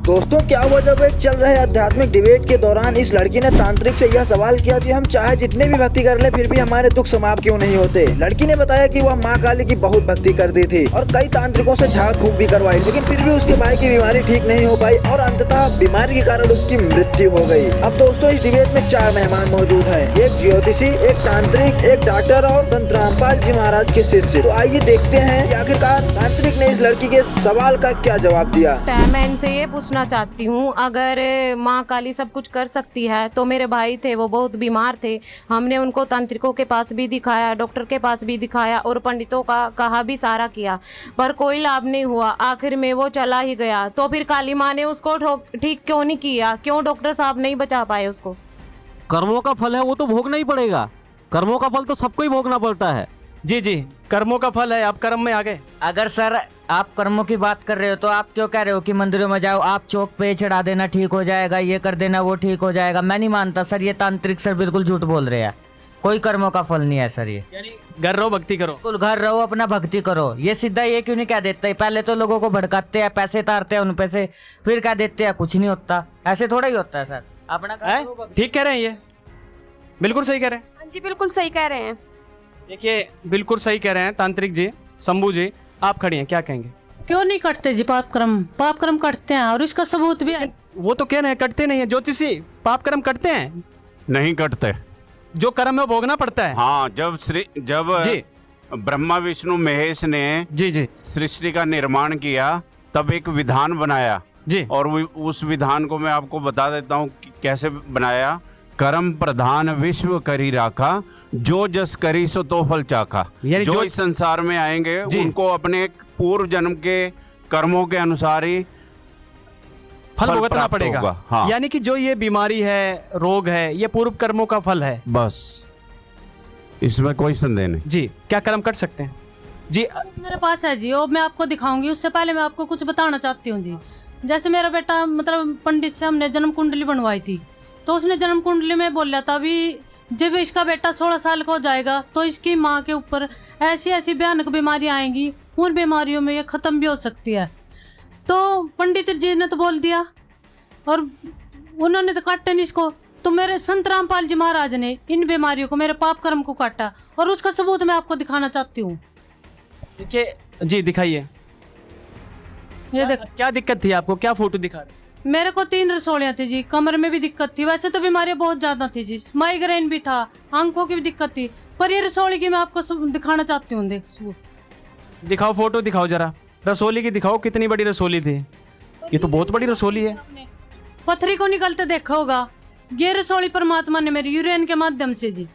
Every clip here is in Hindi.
दोस्तों क्या हुआ जब एक चल रहे आध्यात्मिक डिबेट के दौरान इस लड़की ने तांत्रिक से यह सवाल किया कि हम चाहे जितने भी भक्ति कर ले फिर भी हमारे दुख समाप्त क्यों नहीं होते। लड़की ने बताया कि वह मां काली की बहुत भक्ति करती थी और कई तांत्रिकों से झाड़ फूंक भी करवाई, लेकिन फिर भी उसके भाई की बीमारी ठीक नहीं हो पाई और अंततः बीमारी के कारण उसकी मृत्यु हो गई। अब दोस्तों इस डिबेट में 4 मेहमान मौजूद हैं, एक ज्योतिषी, एक तांत्रिक, एक डॉक्टर और संत रामपाल जी महाराज के शिष्य। तो आइए देखते हैं कि आखिरकार तांत्रिक ने इस लड़की के सवाल का क्या जवाब दिया। मैं इनसे ये पूछना चाहती हूँ, अगर माँ काली सब कुछ कर सकती है तो मेरे भाई थे वो बहुत बीमार थे, हमने उनको तांत्रिकों के पास भी दिखाया, डॉक्टर के पास भी दिखाया और पंडितों का कहा भी सारा किया, पर कोई लाभ नहीं हुआ। आखिर में वो चला ही गया। तो फिर काली माँ ने उसको ठीक क्यों नहीं किया? क्यों डॉक्टर साहब नहीं बचा पाए उसको? कर्मों का फल है वो तो भोगना ही पड़ेगा। कर्मों का फल तो सबको ही भोगना पड़ता है। जी जी, कर्मों का फल है, आप कर्म में आ गए। अगर सर आप कर्मों की बात कर रहे हो तो आप क्यों कह रहे हो कि मंदिरों में जाओ, आप चौक पे चढ़ा देना ठीक हो जाएगा, ये कर देना वो ठीक हो जाएगा? मैं नहीं मानता सर, ये तांत्रिक सर बिल्कुल झूठ बोल रहे हैं। कोई कर्मों का फल नहीं है सर ये। यानी घर रहो भक्ति करो। बिल्कुल घर रहो अपना भक्ति करो। ये सीधा ये क्यों नहीं कह देते? पहले तो लोगों को भड़काते हैं, पैसे तारते हैं उन पे से, फिर कह देते हैं कुछ नहीं होता। ऐसे थोड़ा ही होता है सर। अपना ठीक कह रहे हैं, ये बिल्कुल सही कह रहे हैं। हाँ जी बिल्कुल सही कह रहे हैं। देखिए बिल्कुल सही कह रहे हैं तांत्रिक जी। शंभू जी आप खड़ी हैं, क्या कहेंगे? क्यों नहीं कटते जी? पाप कर्म कटते हैं और इसका सबूत भी है। वो तो कह रहे हैं कटते नहीं है। ज्योतिषी पाप कर्म कटते हैं? नहीं कटते। जो कर्म है वो भोगना पड़ता है। हाँ, जब जी ब्रह्मा विष्णु महेश ने जी सृष्टि का निर्माण किया तब एक विधान बनाया जी, और उस विधान को मैं आपको बता देता हूँ कि कैसे बनाया। कर्म प्रधान विश्व करी राखा, जो जस करी सो तो फल चाखा। जो इस संसार में आएंगे उनको अपने पूर्व जन्म के कर्मों के अनुसार ही फल भुगतना पड़ेगा। हाँ। यानी कि जो ये बीमारी है, रोग है, ये पूर्व कर्मों का फल है। बस इसमें कोई संदेह नहीं। जी, क्या कर्म कट सकते हैं? जी मेरे पास है जी, वो मैं आपको दिखाऊंगी। उससे पहले मैं आपको कुछ बताना चाहती हूँ जी। जैसे मेरा बेटा मतलब पंडित से हमने जन्म कुंडली बनवाई थी, तो उसने जन्म कुंडली में बोला था भी जब इसका बेटा 16 साल का हो जाएगा तो इसकी माँ के ऊपर ऐसी ऐसी भयानक बीमारियां आएंगी, उन बीमारियों में ये खत्म भी हो सकती है। तो पंडित जी ने तो बोल दिया और उन्होंने तो काटा नहीं इसको। तो मेरे संत रामपाल जी महाराज ने इन बीमारियों को, मेरे पाप कर्म को काटा और उसका सबूत मैं आपको दिखाना चाहती हूँ। देखिए जी, दिखाइए। ये देख, क्या दिक्कत थी आपको? क्या फोटो दिखा रहे? मेरे को 3 रसोलियाँ थी जी, कमर में भी दिक्कत थी। वैसे तो बीमारियां बहुत ज्यादा थी जी, माइग्रेन भी था, आंखों की भी दिक्कत थी, पर ये रसोली की मैं आपको दिखाना चाहती हूँ। दिखाओ, फोटो दिखाओ जरा, रसोली की दिखाओ। कितनी बड़ी रसोली थी? ये तो बहुत बड़ी रसोली है। पथरी को निकलते देखा होगा। ये रसोली परमात्मा ने मेरी यूरेन के माध्यम से जी,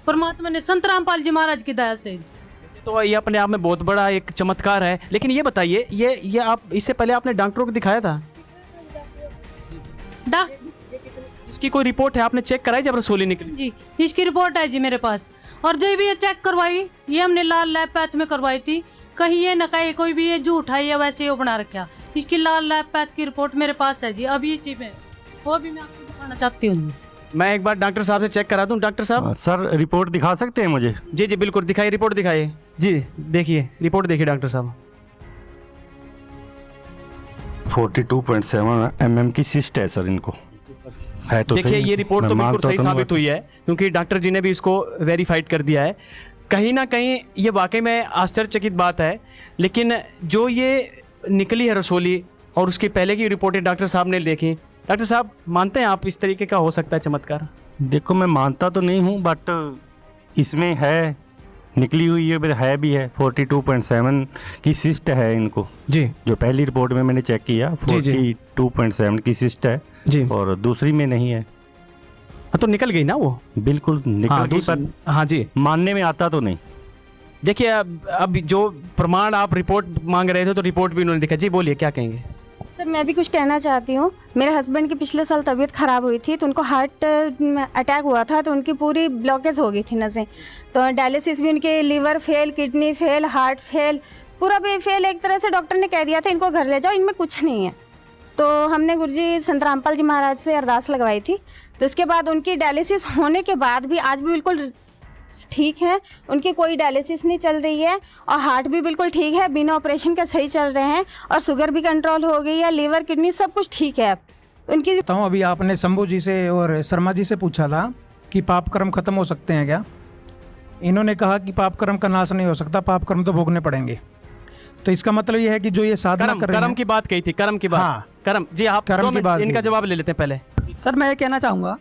परमात्मा ने संत रामपाल जी महाराज की दया से। तो ये अपने आप में बहुत बड़ा एक चमत्कार है। लेकिन ये बताइए, ये आप इससे पहले आपने डॉक्टरों को दिखाया था? इसकी कोई रिपोर्ट है? आपने चेक कराई जब रसोली निकली? जी, इसकी रिपोर्ट है जी मेरे पास। और जो भी ये चेक करवाई, ये हमने लाल लैब पैथ में करवाई थी। कहीं ये न कहे कोई भी ये झूठ है या वैसे ही बना रखा। इसकी लाल लैब पैथ की रिपोर्ट मेरे पास है जी। अब ये चीज है वो भी मैं आपको दिखाना चाहती हूँ। मैं एक बार डॉक्टर साहब से चेक करा दूं। डॉक्टर साहब सर रिपोर्ट दिखा सकते हैं मुझे? जी जी बिल्कुल, दिखाइए, रिपोर्ट दिखाइए। जी देखिए रिपोर्ट, देखिए डॉक्टर साहब। 42.7 mm की सिस्ट है सर इनको। है तो देखिए ये रिपोर्ट तो बिल्कुल सही साबित हुई है, क्योंकि डॉक्टर जी ने भी इसको वेरीफाइड कर दिया है। कहीं ना कहीं ये वाकई में आश्चर्यचकित बात है। लेकिन जो ये निकली है रसोली और उसकी पहले की रिपोर्टें डॉक्टर साहब ने देखी, डॉक्टर साहब मानते हैं आप इस तरीके का हो सकता है चमत्कार? देखो मैं मानता तो नहीं हूँ, बट इसमें है, निकली हुई है भी है। 42.7 की सिस्ट है इनको जी। जो पहली रिपोर्ट में मैंने चेक किया 42.7 की सिस्ट है जी, और दूसरी में नहीं है। तो निकल गई ना वो? बिल्कुल निकल गई, पर हाँ जी, मानने में आता तो नहीं। देखिए अब जो प्रमाण आप रिपोर्ट मांग रहे थे तो रिपोर्ट भी उन्होंने दिखा। जी बोलिए, क्या कहेंगे? सर मैं भी कुछ कहना चाहती हूँ। मेरे हस्बैंड की पिछले साल तबीयत ख़राब हुई थी, तो उनको हार्ट अटैक हुआ था, तो उनकी पूरी ब्लॉकेज हो गई थी नसें। तो डायलिसिस भी उनके, liver fail, kidney fail, heart fail, पूरा भी फेल। एक तरह से डॉक्टर ने कह दिया था इनको घर ले जाओ, इनमें कुछ नहीं है। तो हमने गुरुजी संत रामपाल जी महाराज से अरदास लगवाई थी। तो इसके बाद उनकी डायलिसिस होने के बाद भी आज भी बिल्कुल ठीक है, उनकी कोई डायलिसिस नहीं चल रही है और हार्ट भी बिल्कुल ठीक है, बिना ऑपरेशन के सही चल रहे हैं और शुगर भी कंट्रोल हो गई है, लीवर किडनी सब कुछ ठीक है उनकी। तो अभी आपने शंभू जी से और शर्मा जी से पूछा था कि पाप कर्म खत्म हो सकते हैं क्या। इन्होंने कहा कि पाप कर्म का नाश नहीं हो सकता, पाप कर्म तो भोगने पड़ेंगे। तो इसका मतलब ये है कि जो ये साधना कर रहे हैं, कर्म की बात कही थी, कर्म की बात। हाँ, कर्म जी, आप कर्म की बात इनका की। जवाब ले लेते हैं पहले। सर मैं ये कहना चाहूँगा,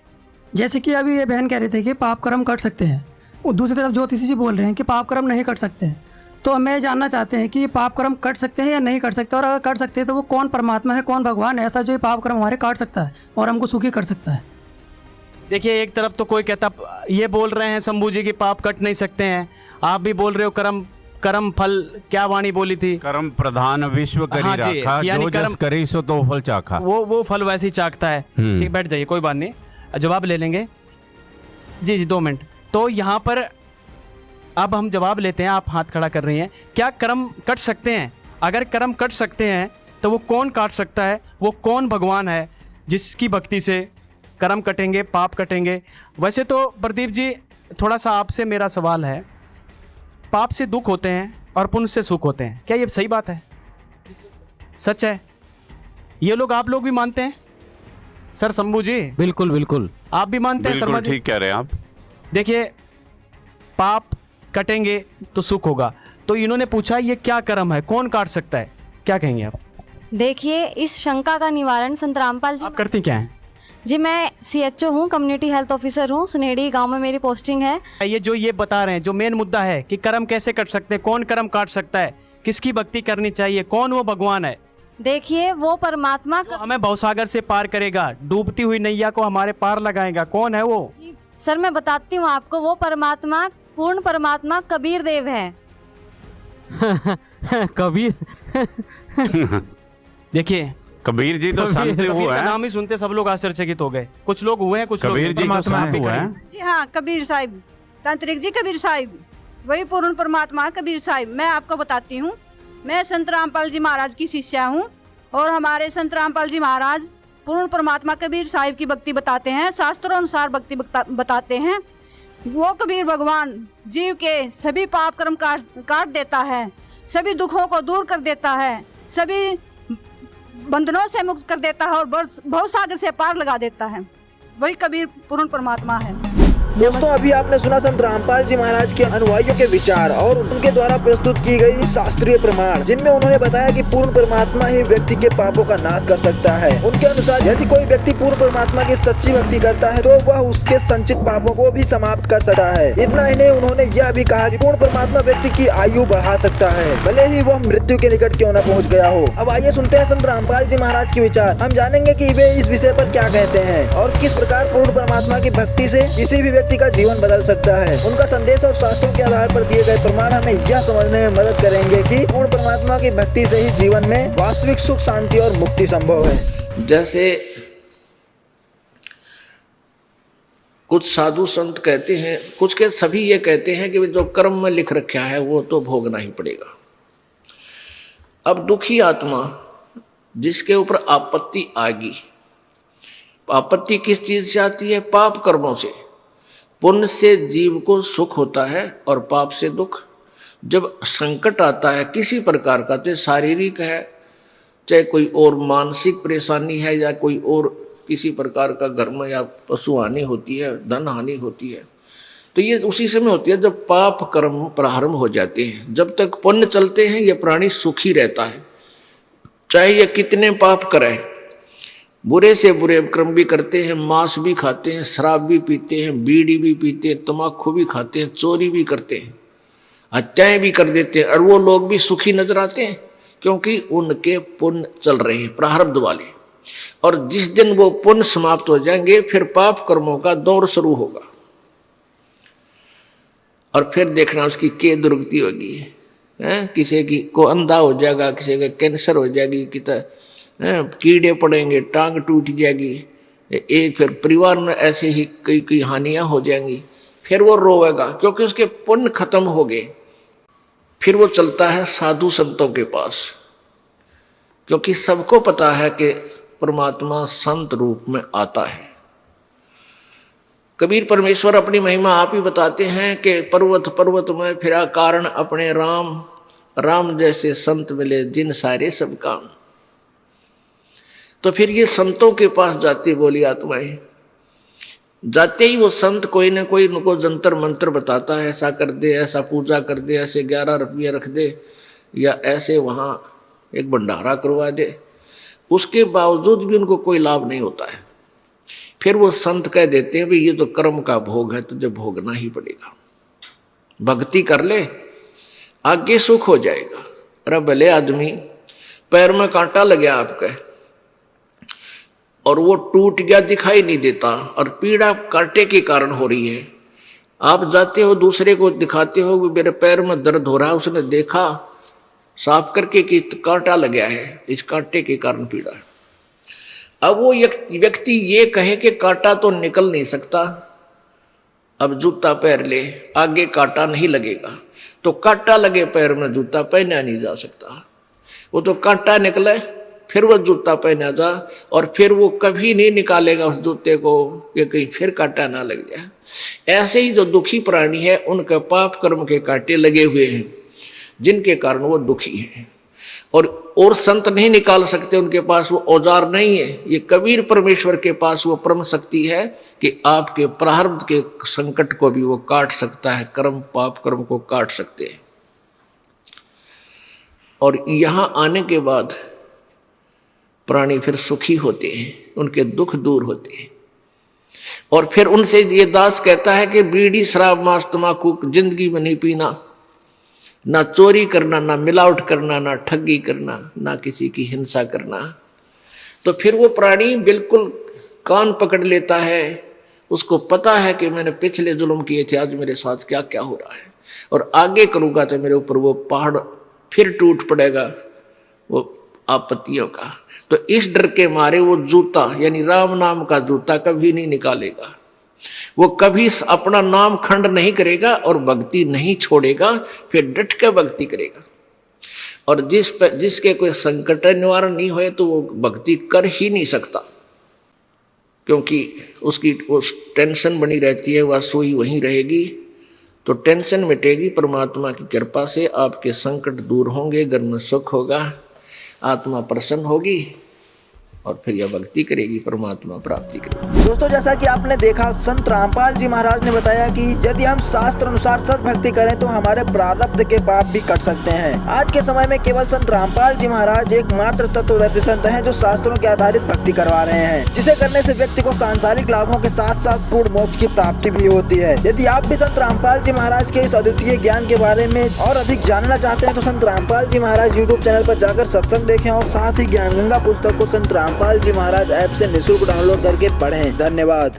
जैसे कि अभी ये बहन कह रहे थे कि पाप कर्म कट सकते हैं, और दूसरी तरफ ज्योतिषी जी बोल रहे हैं कि पाप कर्म नहीं कट सकते हैं। तो हमें जानना चाहते हैं कि ये पाप कर्म कट सकते हैं या नहीं कट सकते, और अगर कट सकते हैं तो वो कौन परमात्मा है, कौन भगवान है ऐसा जो ये पाप कर्म हमारे काट सकता है और हमको सुखी कर सकता है। देखिए, एक तरफ तो कोई कहता, ये बोल रहे हैं शंभू जी की पाप कट नहीं सकते हैं, आप भी बोल रहे हो कर्म फल, क्या वाणी बोली थी, कर्म प्रधान विश्व करी हाँ जी, राखा, यानी जो जस करी सो तो फल चाखा। वो फल वैसे ही चाकता है। ठीक, बैठ जाइए, कोई बात नहीं, जवाब ले लेंगे। जी 2 मिनट। तो यहाँ पर अब हम जवाब लेते हैं। आप हाथ खड़ा कर रही हैं, क्या कर्म कट सकते हैं? अगर कर्म कट सकते हैं तो वो कौन काट सकता है, वो कौन भगवान है जिसकी भक्ति से कर्म कटेंगे, पाप कटेंगे? वैसे तो प्रदीप जी, थोड़ा सा आपसे मेरा सवाल है, पाप से दुख होते हैं और पुण्य से सुख होते हैं, क्या ये सही बात है? सच है? ये लोग, आप लोग भी मानते हैं? सर शंभू जी, बिल्कुल बिल्कुल, आप भी मानते हैं? शर्मा जी, ठीक कह रहे हैं आप। देखिए, पाप कटेंगे तो सुख होगा, तो इन्होंने पूछा ये क्या कर्म है, कौन काट सकता है, क्या कहेंगे आप? देखिए, इस शंका का निवारण संत रामपाल जी। आप करती क्या हैं? जी मैं CHO हूँ, कम्युनिटी हेल्थ ऑफिसर हूँ, सुनेड़ी गांव में मेरी पोस्टिंग है। ये जो ये बता रहे हैं, जो मेन मुद्दा है कि कर्म कैसे कट सकते हैं, कौन कर्म काट सकता है, किसकी भक्ति करनी चाहिए, कौन वो भगवान है? देखिए, वो परमात्मा तो हमें भवसागर से पार करेगा, डूबती हुई नैया को हमारे पार लगाएगा, कौन है वो? सर मैं बताती हूँ आपको, वो परमात्मा, पूर्ण परमात्मा कबीर देव है। कबीर देखिए, कबीर जी तो संत कबीर हुए का हैं। नाम ही सुनते सब लोग आश्चर्यचकित हो गए, कुछ लोग हुए हैं, कुछ लोग कबीर जी तो संत हुए हैं। जी हाँ, कबीर साहिब, तांत्रिक जी कबीर साहिब, वही पूर्ण परमात्मा कबीर साहिब। मैं आपको बताती हूँ, मैं संत रामपाल जी महाराज की शिष्या हूँ और हमारे संत रामपाल जी महाराज पूर्ण परमात्मा कबीर साहिब की भक्ति बताते हैं, शास्त्रों अनुसार भक्ति बताते हैं। वो कबीर भगवान जीव के सभी पाप कर्म काट देता है, सभी दुखों को दूर कर देता है, सभी बंधनों से मुक्त कर देता है और भवसागर से पार लगा देता है। वही कबीर पूर्ण परमात्मा है। दोस्तों, अभी आपने सुना संत रामपाल जी महाराज के अनुयायियों के विचार और उनके द्वारा प्रस्तुत की गई शास्त्रीय प्रमाण, जिनमें उन्होंने बताया कि पूर्ण परमात्मा ही व्यक्ति के पापों का नाश कर सकता है। उनके अनुसार यदि कोई व्यक्ति पूर्ण परमात्मा की सच्ची भक्ति करता है तो वह उसके संचित पापों को भी समाप्त कर सकता है। इतना ही नहीं, उन्होंने यह भी कहा कि पूर्ण परमात्मा व्यक्ति की आयु बढ़ा सकता है, भले ही वह मृत्यु के निकट क्यों न पहुँच गया हो। अब आइए सुनते हैं संत रामपाल जी महाराज के विचार। हम जानेंगे कि वे इस विषय पर क्या कहते हैं और किस प्रकार पूर्ण परमात्मा की भक्ति से किसी भी व्यक्ति का जीवन बदल सकता है। उनका संदेश और शास्त्रों के आधार पर दिए गए प्रमाण हमें यह समझने में मदद करेंगे कि पूर्ण परमात्मा की भक्ति से ही जीवन में वास्तविक सुख, शांति और मुक्ति संभव है। जैसे कुछ साधु संत कहते हैं, कुछ के सभी ये कहते हैं कि जो कर्म में लिख रखा है वो तो भोगना ही पड़ेगा। अब दुखी आत्मा जिसके ऊपर आपत्ति आएगी, आपत्ति किस चीज से आती है? पाप कर्मों से। पुण्य से जीव को सुख होता है और पाप से दुख। जब संकट आता है किसी प्रकार का, चाहे शारीरिक है, चाहे कोई और मानसिक परेशानी है, या कोई और किसी प्रकार का घर में या पशु हानि होती है, धन हानि होती है, तो ये उसी समय होती है जब पाप कर्म प्रारंभ हो जाते हैं। जब तक पुण्य चलते हैं ये प्राणी सुखी रहता है, चाहे ये कितने पाप करे, बुरे से बुरे कर्म भी करते हैं, मांस भी खाते हैं, शराब भी पीते हैं, बीड़ी भी पीते हैं, तम्बाकू भी खाते हैं, चोरी भी करते हैं, हत्याएं भी कर देते हैं, और वो लोग भी सुखी नजर आते हैं क्योंकि उनके पुण्य चल रहे हैं, प्रारब्ध वाले। और जिस दिन वो पुण्य समाप्त हो जाएंगे फिर पाप कर्मों का दौर शुरू होगा, और फिर देखना उसकी क्या दुर्गति होगी। किसी की को अंधा हो जाएगा, किसी का कैंसर हो जाएगी, कीड़े पड़ेंगे, टांग टूट जाएगी, एक फिर परिवार में ऐसे ही कई हानियां हो जाएंगी। फिर वो रोएगा क्योंकि उसके पुण्य खत्म हो गए। फिर वो चलता है साधु संतों के पास, क्योंकि सबको पता है कि परमात्मा संत रूप में आता है। कबीर परमेश्वर अपनी महिमा आप ही बताते हैं कि पर्वत पर्वत में फिरा कारण अपने राम, राम जैसे संत मिले जिन सारे सब काम। तो फिर ये संतों के पास जाती बोली आत्माएं, जाते ही वो संत कोई ना कोई उनको जंतर मंत्र बताता है, ऐसा कर दे, ऐसा पूजा कर दे, ऐसे 11 रुपये रख दे, या ऐसे वहाँ एक भंडारा करवा दे। उसके बावजूद भी उनको कोई लाभ नहीं होता है। फिर वो संत कह देते हैं भाई ये तो कर्म का भोग है, तुझे भोगना ही पड़ेगा, भक्ति कर ले आगे सुख हो जाएगा। अरे भले आदमी पैर में कांटा लग गया आपके और वो टूट गया, दिखाई नहीं देता, और पीड़ा कांटे के कारण हो रही है। आप जाते हो दूसरे को दिखाते हो कि मेरे पैर में दर्द हो रहा है, उसने देखा साफ करके कि कांटा लग गया है, इस कांटे के कारण पीड़ा है। अब वो व्यक्ति ये कहे कि कांटा तो निकल नहीं सकता, अब जूता पहन ले, आगे कांटा नहीं लगेगा। तो कांटा लगे पैर में जूता पहना नहीं जा सकता, वो तो कांटा निकले फिर वो जूता पहना जा, और फिर वो कभी नहीं निकालेगा उस जूते को कि कहीं फिर कांटा ना लग जाए। ऐसे ही जो दुखी प्राणी है उनके पाप कर्म के कांटे लगे हुए हैं जिनके कारण वो दुखी हैं, और संत नहीं निकाल सकते, उनके पास वो औजार नहीं है। ये कबीर परमेश्वर के पास वो परम शक्ति है कि आपके प्रारब्ध के संकट को भी वो काट सकता है, कर्म पाप कर्म को काट सकते हैं। और यहाँ आने के बाद प्राणी फिर सुखी होते हैं, उनके दुख दूर होते हैं। और फिर उनसे ये दास कहता है कि बीड़ी शराब मांस तम्बाकू जिंदगी में नहीं पीना, ना चोरी करना, ना मिलावट करना, ना ठगी करना, ना किसी की हिंसा करना। तो फिर वो प्राणी बिल्कुल कान पकड़ लेता है, उसको पता है कि मैंने पिछले जुल्म किए थे, आज मेरे साथ क्या क्या हो रहा है, और आगे करूँगा तो मेरे ऊपर वो पहाड़ फिर टूट पड़ेगा वो आपत्तियों का। तो इस डर के मारे वो जूता यानी राम नाम का जूता कभी नहीं निकालेगा, वो कभी अपना नाम खंड नहीं करेगा और भक्ति नहीं छोड़ेगा, फिर डट के भक्ति करेगा। और जिसके कोई संकट निवारण नहीं होए तो वो भक्ति कर ही नहीं सकता, क्योंकि उसकी उस टेंशन बनी रहती है, वह सोई वहीं रहेगी। तो टेंशन मिटेगी परमात्मा की कृपा से, आपके संकट दूर होंगे, घर में सुख होगा, आत्मा प्रसन्न होगी, और फिर यह भक्ति करेगी, परमात्मा प्राप्ति करेगी। दोस्तों, जैसा कि आपने देखा, संत रामपाल जी महाराज ने बताया कि यदि हम शास्त्र अनुसार सत भक्ति करें तो हमारे प्रारब्ध के पाप भी कट सकते हैं। आज के समय में केवल संत रामपाल जी महाराज एकमात्र तत्वदर्शी संत हैं जो शास्त्रों के आधारित भक्ति करवा रहे हैं, जिसे करने से व्यक्ति को सांसारिक लाभों के साथ साथ पूर्ण मोक्ष की प्राप्ति भी होती है। यदि आप भी संत रामपाल जी महाराज के इस अद्वितीय ज्ञान के बारे में और अधिक जानना चाहते हैं तो संत रामपाल जी महाराज यूट्यूब चैनल पर जाकर सत्संग देखें, और साथ ही ज्ञान गंगा पुस्तक को संत रामपाल जी महाराज ऐप से निःशुल्क डाउनलोड करके पढ़ें। धन्यवाद।